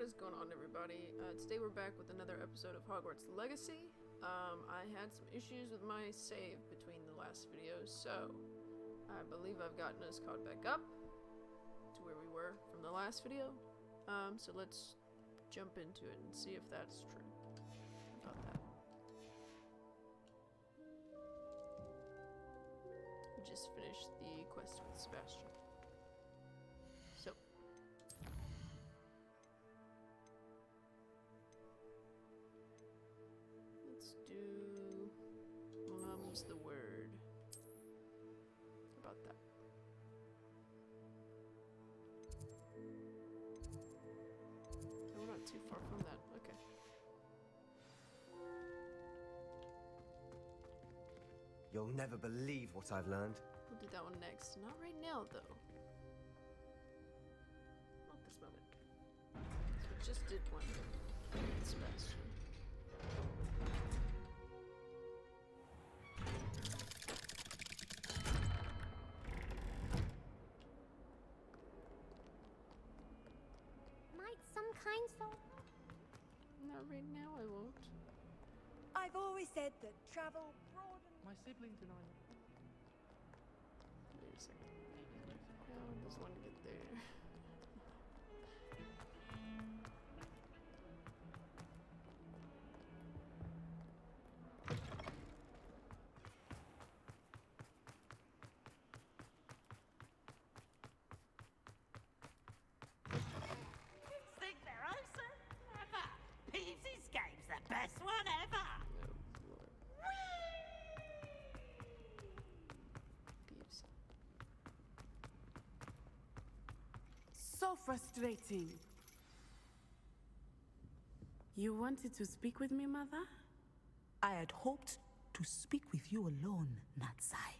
What is going on, everybody? Today we're back with another episode of Hogwarts Legacy. I had some issues with my save between the last videos, so I believe I've gotten us caught back up to where we were from the last video. So let's jump into it and see if that's true about that. We just finished the quest with Sebastian. So let's do mum's the word about that. Oh, we're not too far from that. Okay. You'll never believe what I've learned. We'll do that one next. Not right now, though. Not this moment. So we just did one with Sebastian. Might some kind soul? Not right now, I won't. I've always said that travel broadens. My siblings and I. Wait a second. How does one get there? Think they're awesome ever. Peevesy's game's the best one ever. Oh, Lord. Peeves. So frustrating. You wanted to speak with me, Mother? I had hoped to speak with you alone, Natsai.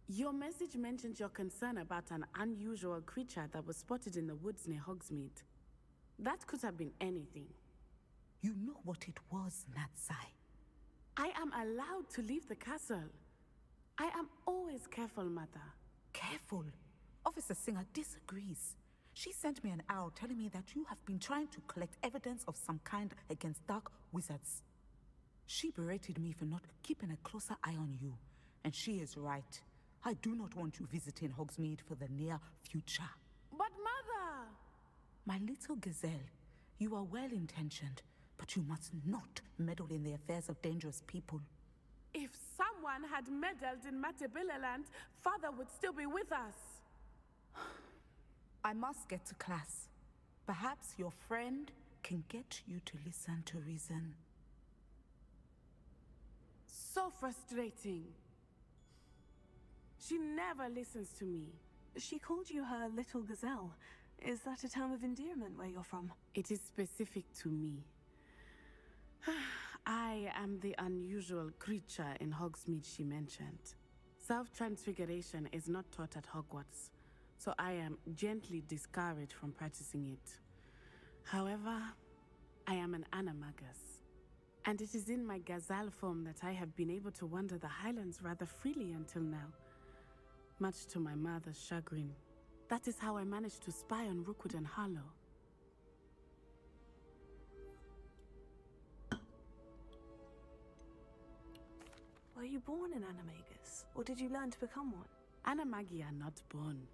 Your message mentioned your concern about an unusual creature that was spotted in the woods near Hogsmeade. That could have been anything. You know what it was, Natsai. I am allowed to leave the castle. I am always careful, Mother. Careful. Officer Singer disagrees. She sent me an owl telling me that you have been trying to collect evidence of some kind against dark wizards. She berated me for not keeping a closer eye on you, and she is right. I do not want you visiting Hogsmeade for the near future. But Mother! My little gazelle, you are well-intentioned, but you must not meddle in the affairs of dangerous people. If someone had meddled in Matabeleland, Father would still be with us. I must get to class. Perhaps your friend can get you to listen to reason. So frustrating. She never listens to me. She called you her little gazelle. Is that a term of endearment where you're from? It is specific to me. I am the unusual creature in Hogsmeade she mentioned. Self-transfiguration is not taught at Hogwarts, so I am gently discouraged from practicing it. However, I am an animagus, and it is in my gazelle form that I have been able to wander the Highlands rather freely until now, much to my mother's chagrin. That is how I managed to spy on Rookwood and Harlow. Were you born an animagus, or did you learn to become one? Animagi are not born.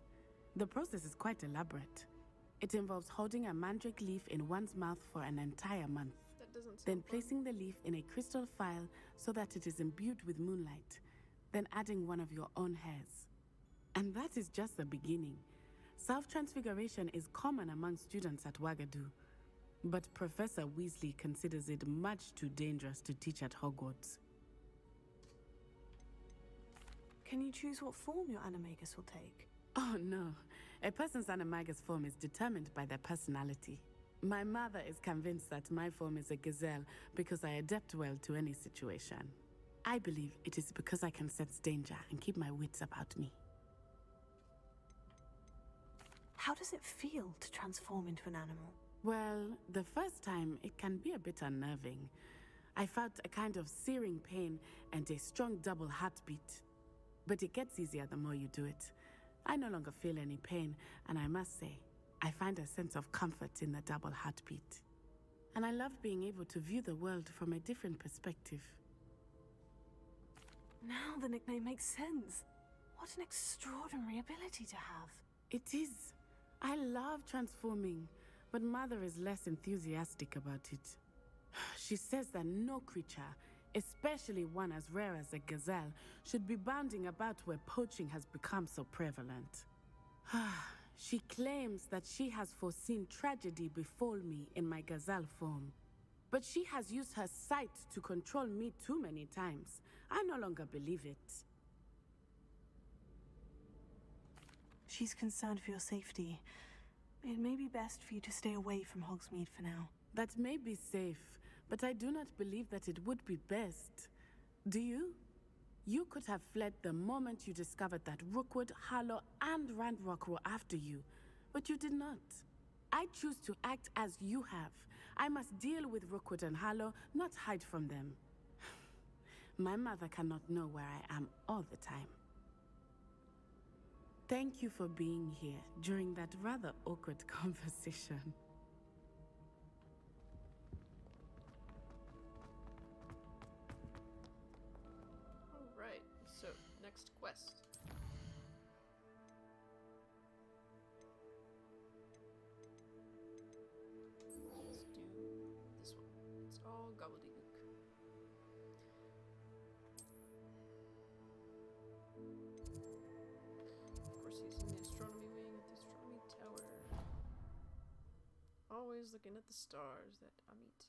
The process is quite elaborate. It involves holding a mandrake leaf in one's mouth for an entire month, That doesn't sound then fun. placing the leaf in a crystal phial so that it is imbued with moonlight, then adding one of your own hairs. And that is just the beginning. Self-transfiguration is common among students at Wagadu, but Professor Weasley considers it much too dangerous to teach at Hogwarts. Can you choose what form your animagus will take? Oh no, a person's animagus form is determined by their personality. My mother is convinced that my form is a gazelle because I adapt well to any situation. I believe it is because I can sense danger and keep my wits about me. How does it feel to transform into an animal? Well, the first time it can be a bit unnerving. I felt a kind of searing pain and a strong double heartbeat. But it gets easier the more you do it. I no longer feel any pain, and I must say, I find a sense of comfort in the double heartbeat. And I love being able to view the world from a different perspective. Now the nickname makes sense. What an extraordinary ability to have. It is. I love transforming, but Mother is less enthusiastic about it. She says that no creature, especially one as rare as a gazelle, should be bounding about where poaching has become so prevalent. She claims that she has foreseen tragedy befall me in my gazelle form. But she has used her sight to control me too many times. I no longer believe it. She's concerned for your safety. It may be best for you to stay away from Hogsmeade for now. That may be safe, but I do not believe that it would be best. Do you? You could have fled the moment you discovered that Rookwood, Harlow, and Randrock were after you, but you did not. I choose to act as you have. I must deal with Rookwood and Harlow, not hide from them. My mother cannot know where I am all the time. Thank you for being here during that rather awkward conversation. Alright, so next quest. Let's do this one. It's all gobbledygook. Of course, using the astronomy wing at the astronomy tower. Always looking at the stars that I meet.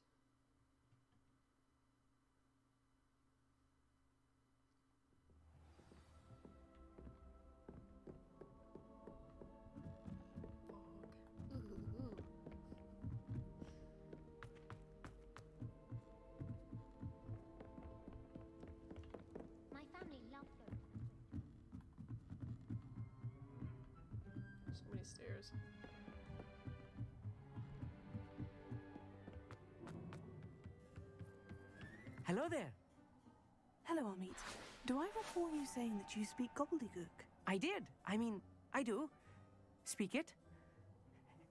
My family loves her. So many stairs. Hello there. Hello, Amit. Do I recall you saying that you speak gobbledygook? I did. I mean, I do. Speak it.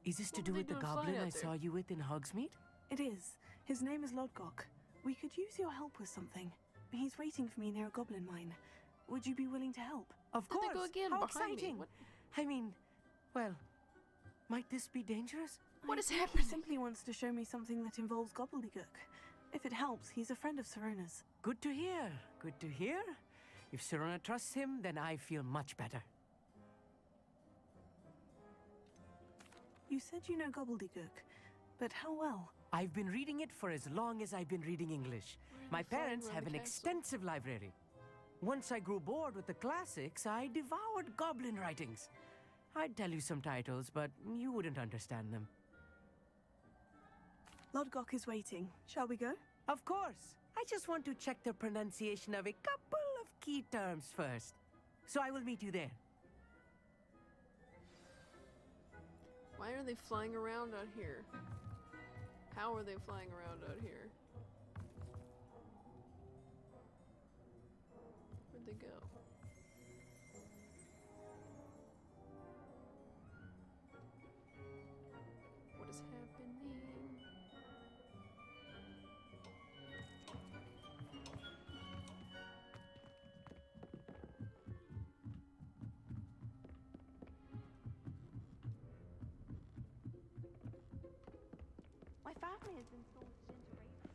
Is this to What do were they with the doing flying goblin out I there? saw you with in Hogsmeade? It is. His name is Lodgok. We could use your help with something. He's waiting for me near a goblin mine. Would you be willing to help? Of There course. they go again, How behind me. exciting. What? I mean, well, might this be dangerous? What I is think happening? He simply wants to show me something that involves gobbledygook. If it helps, he's a friend of Serona's. Good to hear. Good to hear. If Serona trusts him, then I feel much better. You said you know gobbledygook, but how well? I've been reading it for as long as I've been reading English. My flying parents around have the an castle. extensive library. Once I grew bored with the classics, I devoured goblin writings. I'd tell you some titles, but you wouldn't understand them. Lodgok is waiting. Shall we go? Of course. I just want to check the pronunciation of a couple of key terms first. So I will meet you there. Why are they flying around out here? How are they flying around out here? Where'd they go? What is happening? My family has been forced into raiding.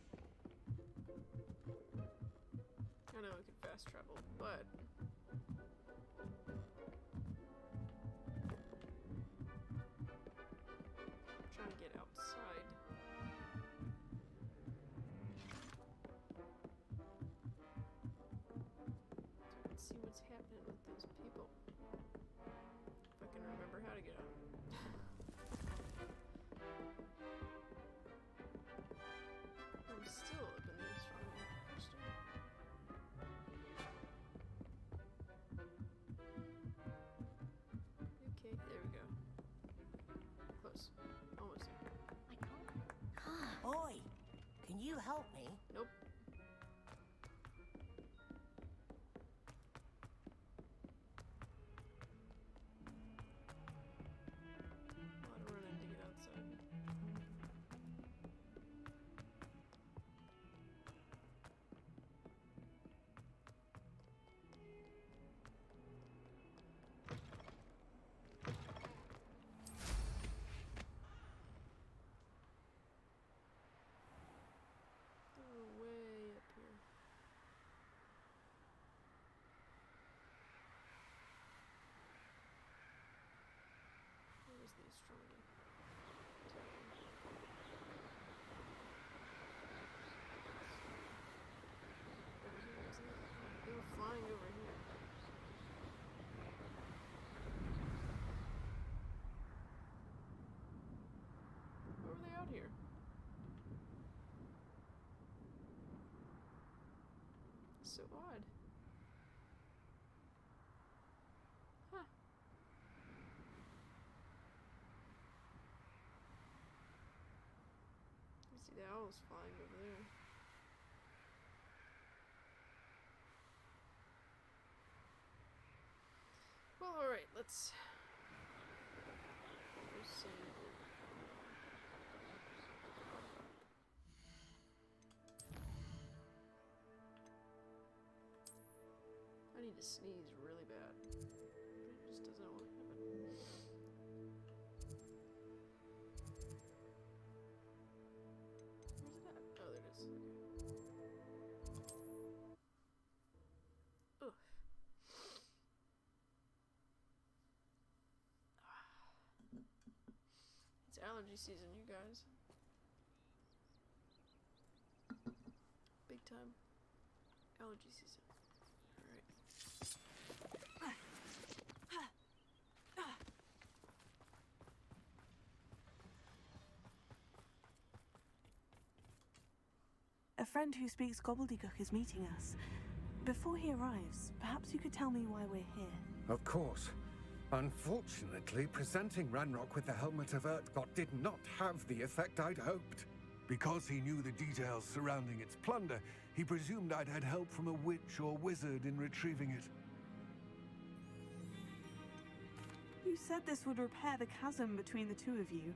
I know I could fast travel, but I'm trying to get outside. So I can see what's happening with those people. If I can remember how to get out. I'm still up in the astronomy question. Okay, there we go. Close. Almost there. I can't. Oi, can you help me? Nope. A lot of so odd. Huh. You see the owls flying over there. Well, alright, let's see. I need to sneeze really bad. It just doesn't want to happen. Where's it at? Oh, there it is. Okay. Ugh. It's allergy season, you guys. Big time. Allergy season. A friend who speaks gobbledygook is meeting us. Before he arrives, perhaps you could tell me why we're here. Of course. Unfortunately, presenting Ranrock with the Helmet of Urtkot did not have the effect I'd hoped. Because he knew the details surrounding its plunder, he presumed I'd had help from a witch or wizard in retrieving it. You said this would repair the chasm between the two of you.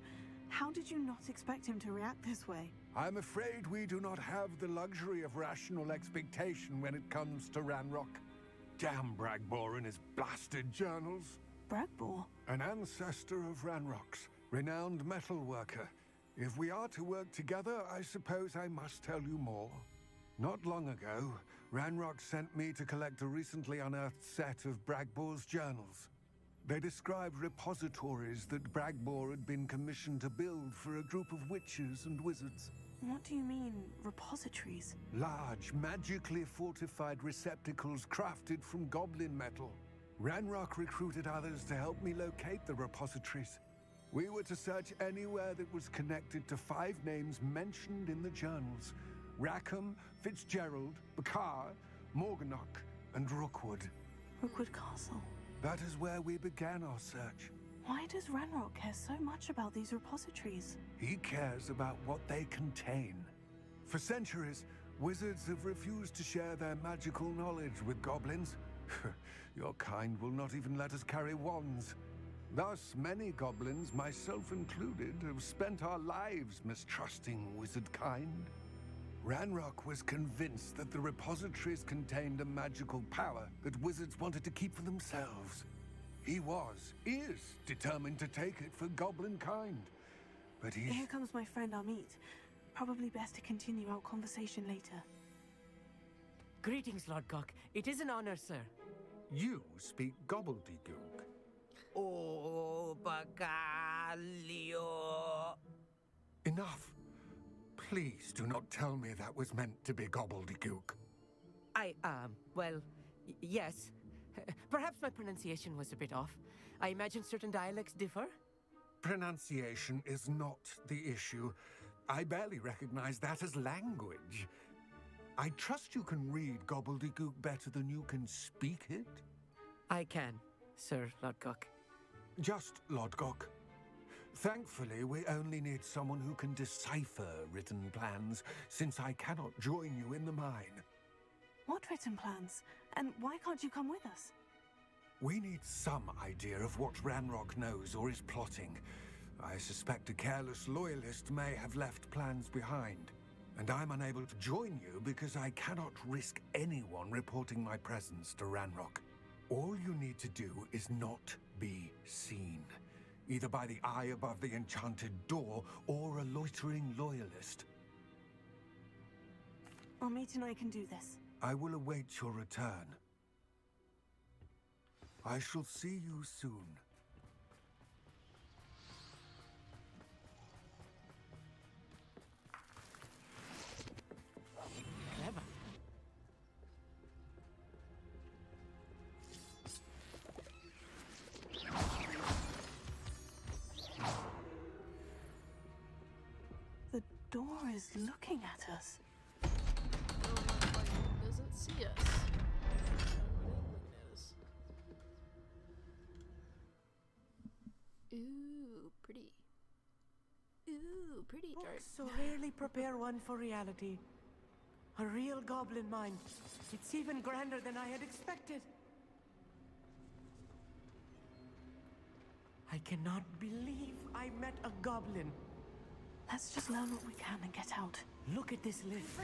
How did you not expect him to react this way? I'm afraid we do not have the luxury of rational expectation when it comes to Ranrock. Damn Bragbor and his blasted journals. Bragbor? An ancestor of Ranrock's, renowned metalworker. If we are to work together, I suppose I must tell you more. Not long ago, Ranrock sent me to collect a recently unearthed set of Bragbor's journals. They described repositories that Bragbor had been commissioned to build for a group of witches and wizards. What do you mean, repositories? Large, magically fortified receptacles crafted from goblin metal. Ranrock recruited others to help me locate the repositories. We were to search anywhere that was connected to 5 names mentioned in the journals: Rackham, Fitzgerald, Bakar, Morganach, and Rookwood. Rookwood Castle. That is where we began our search. Why does Ranrock care so much about these repositories? He cares about what they contain. For centuries, wizards have refused to share their magical knowledge with goblins. Your kind will not even let us carry wands. Thus, many goblins, myself included, have spent our lives mistrusting wizard kind. Ranrock was convinced that the repositories contained a magical power that wizards wanted to keep for themselves. He is determined to take it for goblin kind. But Here comes my friend Amit. Probably best to continue our conversation later. Greetings, Lodgok. It is an honor, sir. You speak gobbledygook. Oh, Bagalio. Enough. Please do not tell me that was meant to be gobbledygook. Well, yes. Perhaps my pronunciation was a bit off. I imagine certain dialects differ? Pronunciation is not the issue. I barely recognize that as language. I trust you can read gobbledygook better than you can speak it? I can, Sir Lodgok. Just Lodgok. Thankfully, we only need someone who can decipher written plans, since I cannot join you in the mine. What written plans? And why can't you come with us? We need some idea of what Ranrock knows or is plotting. I suspect a careless loyalist may have left plans behind. And I'm unable to join you because I cannot risk anyone reporting my presence to Ranrock. All you need to do is not be seen, either by the eye above the enchanted door or a loitering loyalist. Amit and I can do this. I will await your return. I shall see you soon. Clever. The door is looking at us. No, not quite. It doesn't see us. What are you looking at us? Ooh, pretty. Ooh, pretty. Books so rarely prepare one for reality. A real goblin mine. It's even grander than I had expected. I cannot believe I met a goblin. Let's just learn what we can and get out. Look at this lift.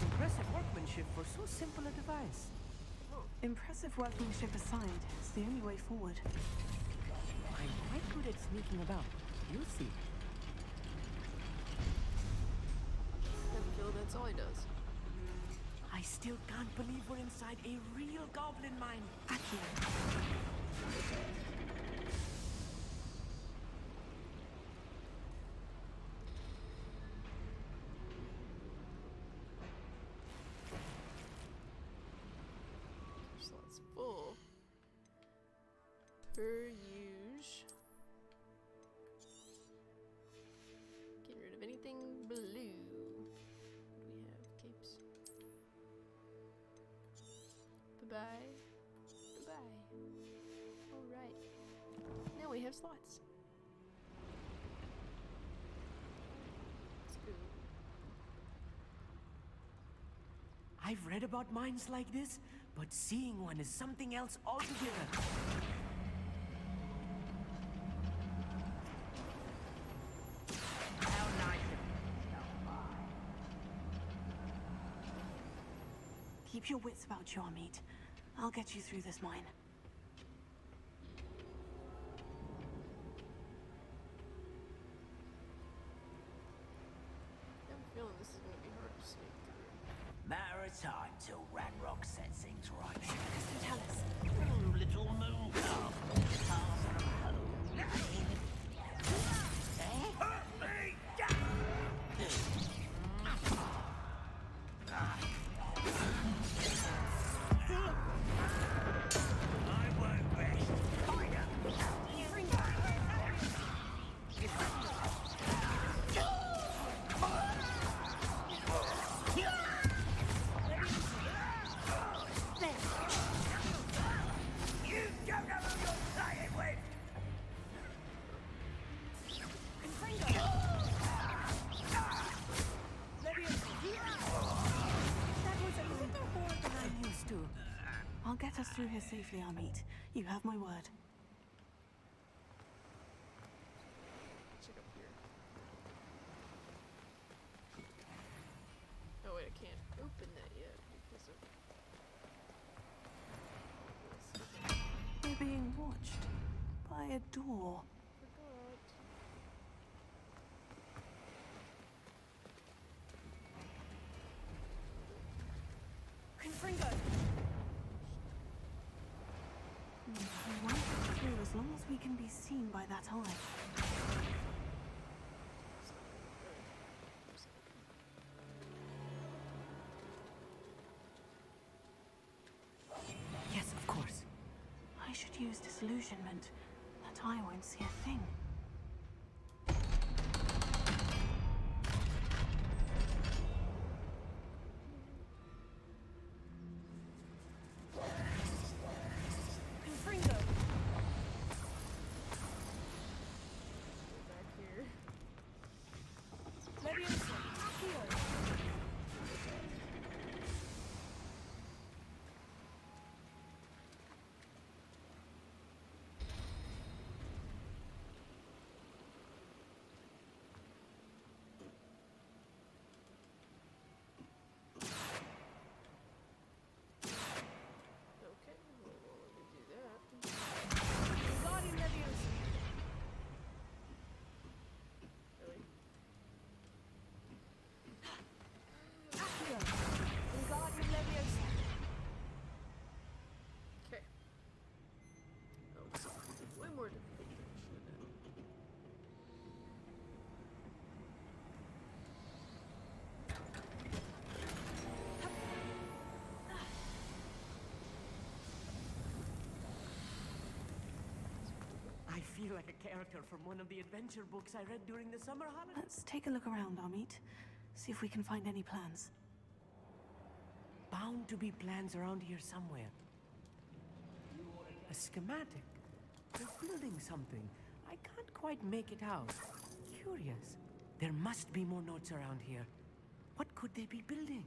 Impressive workmanship for so simple a device. Impressive workmanship aside, it's the only way forward. I'm quite good at sneaking about. You'll see. I feel that's all he does. I still can't believe we're inside a real goblin mine. Accio. Slots full. Per use. Getting rid of anything blue. What do we have? Capes. Bye-bye. Bye-bye. Alright. Now we have slots. Let's go. I've read about mines like this, but seeing one is something else altogether. How nice of you to stop by. Keep your wits about you, Amit. I'll get you through this mine. I have a feeling this is going to be hard to sneak through. Matter of time till Ranrock sets things right. Tell us. Ooh, little moon calf. Pass from home. I won't rest. You don't know who you're playing with. That was a little more than I'm used to. I'll get us through here safely, Amit. You have my word. Check up here. Oh wait, I can't open that yet because of... We're being watched by a door. Forgot. Confringo! We won't get through as long as we can be seen by that eye. Yes, of course. I should use disillusionment. That eye won't see a thing. Confringo! Back here. Leviosa! Accio! Okay, well, let me do that. Guardian Leviosa! Really? Accio! Guardian Leviosa! Okay. Oh, this is way more difficult than it should have been. I feel like a character from one of the adventure books I read during the summer holidays. Let's take a look around, Amit. See if we can find any plans. bound to be plans around here somewhere. A schematic. They're building something. I can't quite make it out. Curious. There must be more notes around here. What could they be building?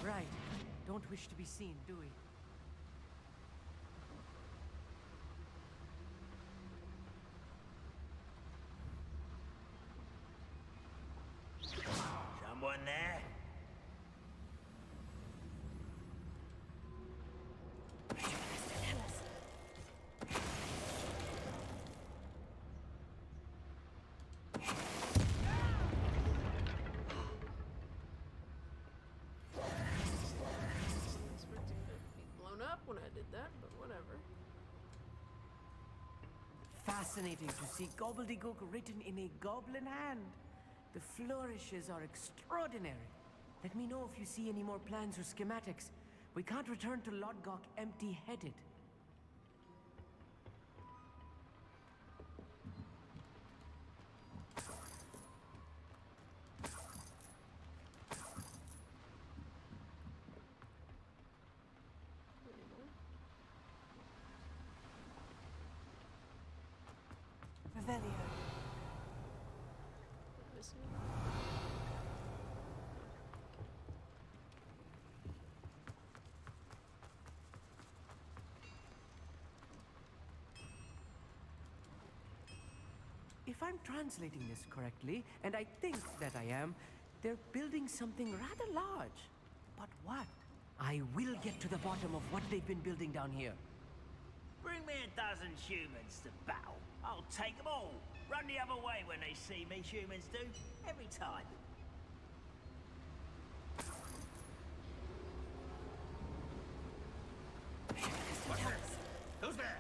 Right. Don't wish to be seen, do we? Someone there? Expecting to be blown up when I did that, but whatever. Fascinating to see gobbledygook written in a goblin hand. The flourishes are extraordinary. Let me know if you see any more plans or schematics. We can't return to Lodgok empty-headed. Revelio. Missing. If I'm translating this correctly, and I think that I am, they're building something rather large. But what? I will get to the bottom of what they've been building down here. Bring me 12 humans to battle. I'll take them all. Run the other way when they see me, humans do. Every time. Who's there?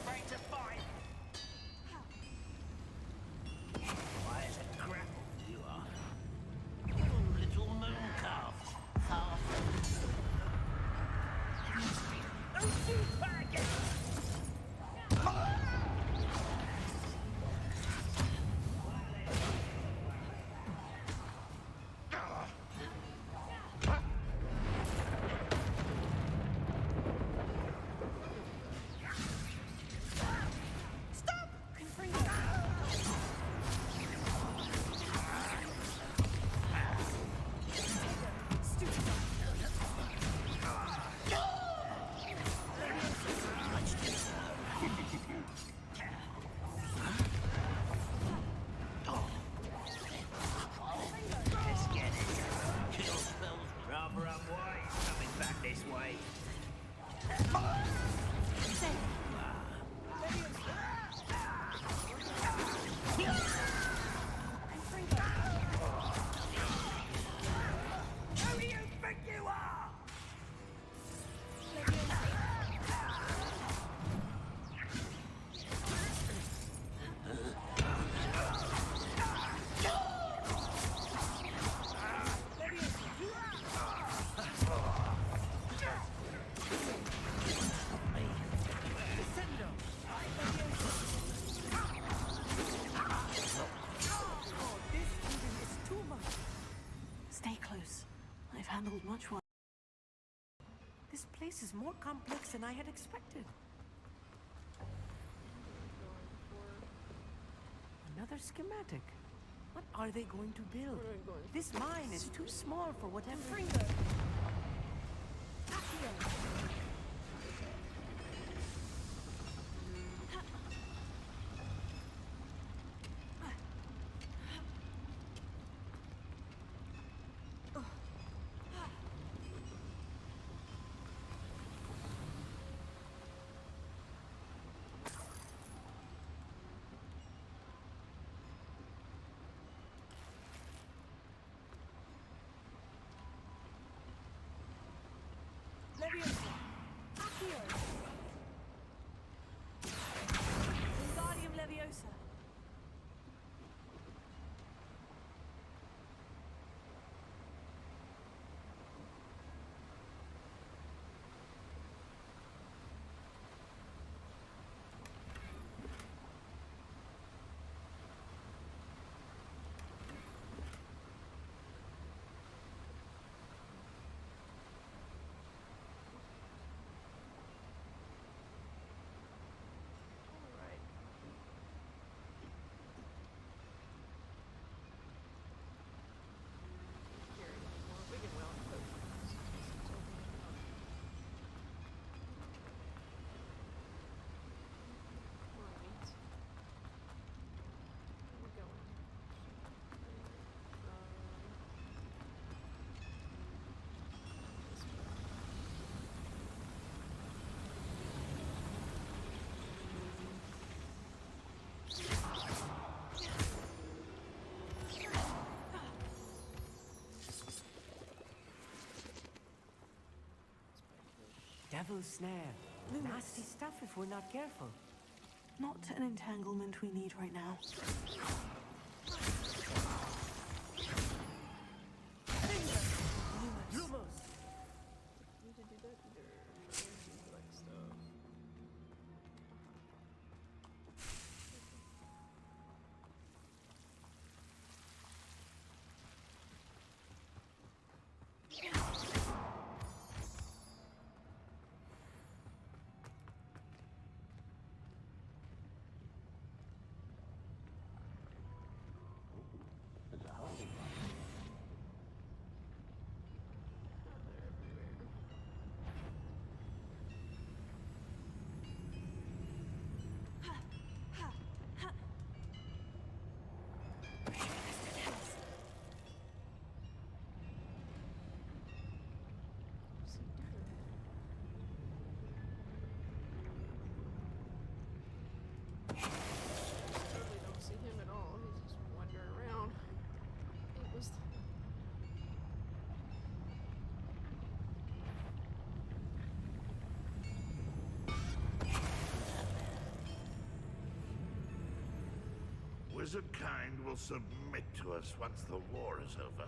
Ready to fight? Why is it grapple you are? Little moon calf. Half. Don't shoot back! Let's get it. Kill spells rather unwise coming back this way. Who do you think you are? Stay close. I've handled much worse. This place is more complex than I had expected. Another schematic. What are they going to build? Where are we going? This mine is too small for whatever. devil's snare. Nasty stuff if we're not careful. Not an entanglement we need right now. Lumos! Need to do that either. Trying to collect stuff. Wizard kind will submit to us once the war is over.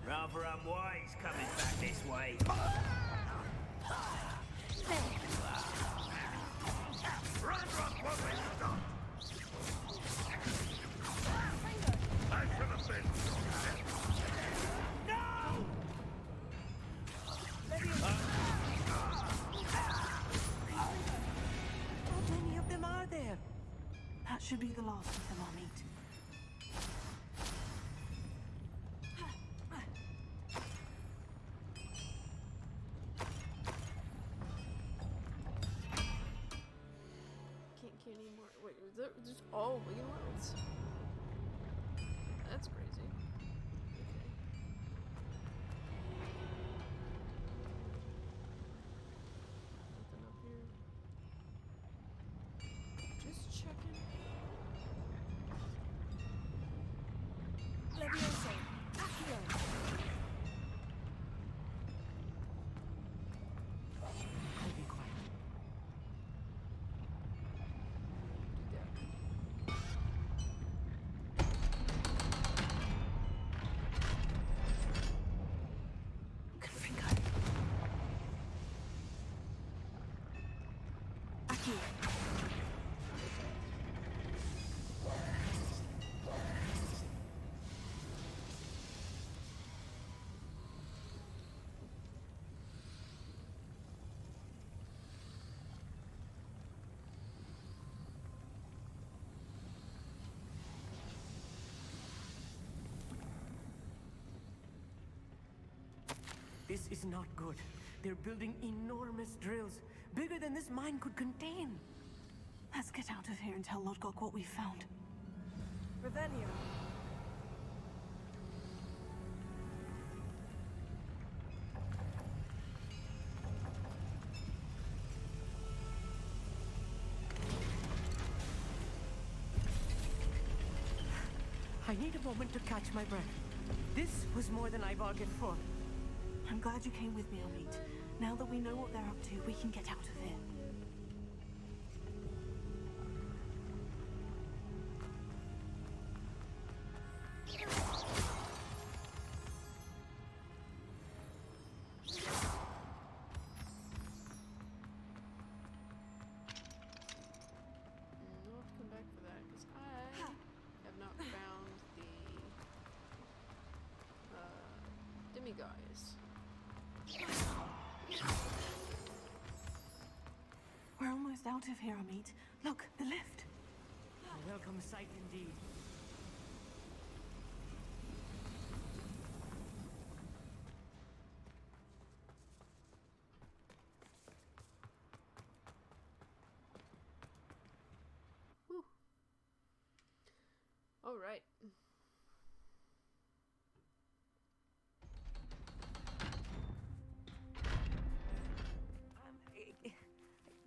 Rather unwise coming back this way. I should have been. How many of them are there? That should be the last of them I'll meet. Can't kill anymore. Wait, is that just all Wigan worlds? That's crazy. Okay. Nothing up here. Just checking. Leviosa! Accio! I'll be quiet. Do that. This is not good. They're building enormous drills, bigger than this mine could contain. Let's get out of here and tell Lodgok what we found. Revelio. I need a moment to catch my breath. This was more than I bargained for. I'm glad you came with me, Amit. Now that we know what they're up to, we can get out of here. We'll have to come back for that, because I have not found the demi-guys. We're almost out of here, Amit. Look, the lift. A welcome sight indeed. Whew. All right.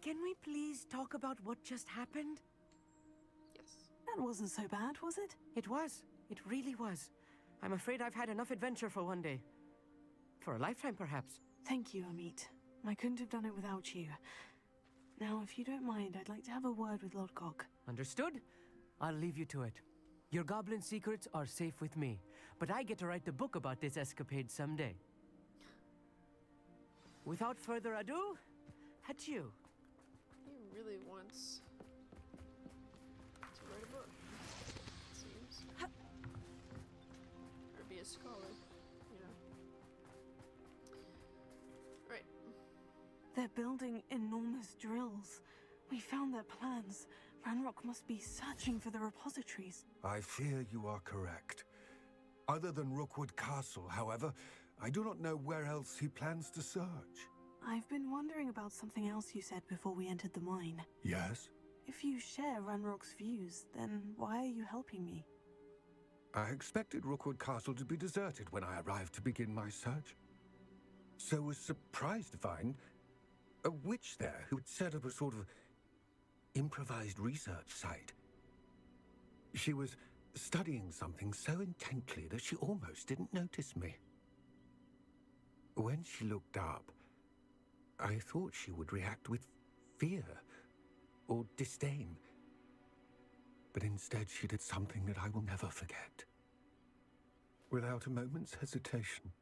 Can we please talk about what just happened? Yes. That wasn't so bad, was it? It was. It really was. I'm afraid I've had enough adventure for one day. For a lifetime, perhaps. Thank you, Amit. I couldn't have done it without you. Now, if you don't mind, I'd like to have a word with Lodgok. Understood? I'll leave you to it. Your goblin secrets are safe with me, but I get to write the book about this escapade someday. Without further ado, adieu. He really wants to write a book, it seems. Or be a scholar, you know. Right. They're building enormous drills. We found their plans. Ranrock must be searching for the repositories. I fear you are correct. Other than Rookwood Castle, however, I do not know where else he plans to search. I've been wondering about something else you said before we entered the mine. Yes? If you share Ranrock's views, then why are you helping me? I expected Rookwood Castle to be deserted when I arrived to begin my search. So was surprised to find a witch there who had set up a sort of improvised research site. She was studying something so intently that she almost didn't notice me. When she looked up, I thought she would react with fear or disdain. But instead she did something that I will never forget. Without a moment's hesitation,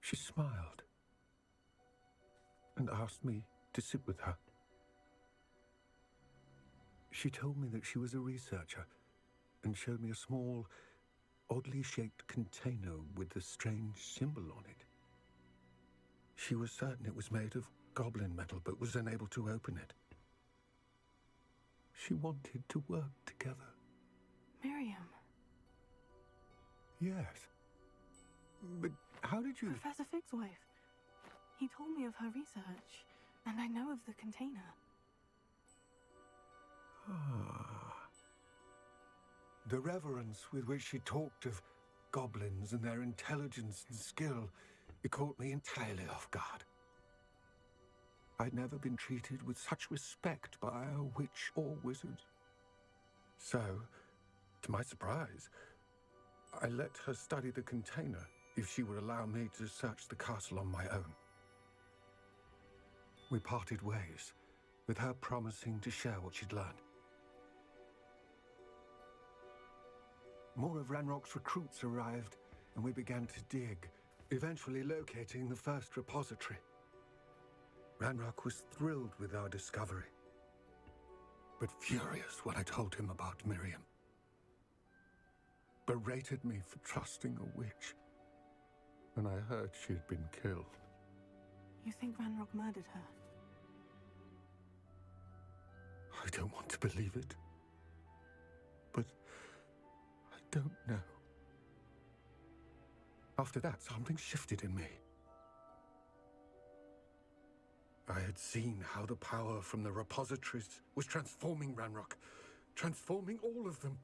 she smiled and asked me to sit with her. She told me that she was a researcher and showed me a small, oddly shaped container with a strange symbol on it. She was certain it was made of goblin metal, but was unable to open it. She wanted to work together. Miriam. Yes. But how did you... Professor Fig's wife. He told me of her research, and I know of the container. Ah. The reverence with which she talked of goblins and their intelligence and skill, it caught me entirely off guard. I'd never been treated with such respect by a witch or wizard. So, to my surprise, I let her study the container if she would allow me to search the castle on my own. We parted ways, with her promising to share what she'd learned. More of Ranrock's recruits arrived, and we began to dig, eventually locating the first repository. Ranrock was thrilled with our discovery, but furious when I told him about Miriam. Berated me for trusting a witch when I heard she had been killed. You think Ranrock murdered her? I don't want to believe it, but I don't know. After that, something shifted in me. I had seen how the power from the repositories was transforming Ranrock, transforming all of them.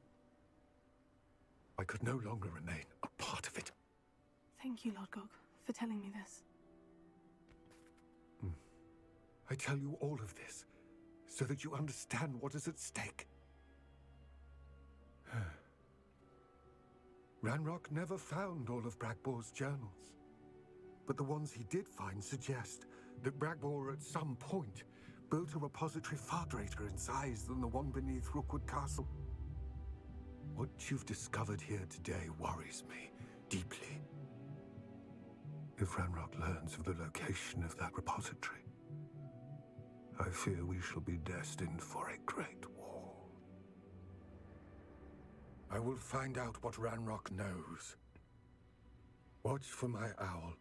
I could no longer remain a part of it. Thank you, Lord Gog, for telling me this. I tell you all of this so that you understand what is at stake. Ranrock never found all of Bragbor's journals, but the ones he did find suggest that Bragbor at some point built a repository far greater in size than the one beneath Rookwood Castle. What you've discovered here today worries me deeply. If Ranrock learns of the location of that repository, I fear we shall be destined for a great war. I will find out what Ranrock knows. Watch for my owl.